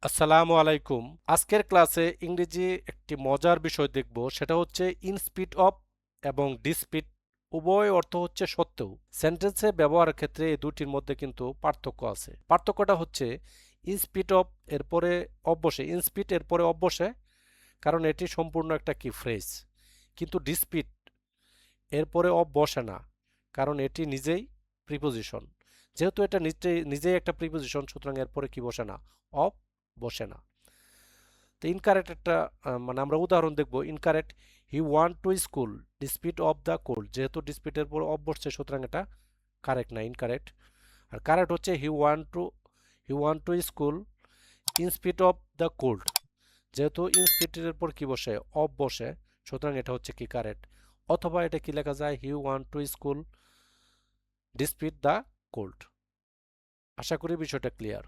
আসসালামু আলাইকুম। আজকের ক্লাসে ইংরেজি একটি মজার বিষয় দেখব, সেটা হচ্ছে ইন স্পিড অফ এবং ডিসপিড উভয় অর্থ হচ্ছে সত্ত্বেও। সেন্টেন্সে ব্যবহারের ক্ষেত্রে এই দুটির মধ্যে কিন্তু পার্থক্য আছে। পার্থক্যটা হচ্ছে ইন স্পিড অফ এরপরে অবশ্যই ইন স্পিড এরপরে অবশ্যই, কারণ এটি সম্পূর্ণ একটা কি ফ্রেজ। কিন্তু ডিসপিড এরপরে অফ বসে না, কারণ এটি নিজেই প্রিপোজিশন। যেহেতু এটা নিজেই একটা প্রিপোজিশন, সুতরাং এরপরে কি বসে না, অফ বসে না। তো ইনকারেক্ট একটা মানে আমরা উদাহরণ দেখব। Incorrect, he want to school despite of the cold. যেহেতু ডিসপিটের পর অফ বসছে, সুতরাং এটা কারেক্ট না, ইনকারেক্ট। আর কারেক্ট হচ্ছে he want to school in spite of the cold. যেহেতু ইনস্পিটের পর কি বসে, অফ বসে, সুতরাং এটা হচ্ছে কি কারেক্ট। অথবা এটা কি লেখা যায়, he want to school despite the cold. আশা করি বিষয়টা ক্লিয়ার।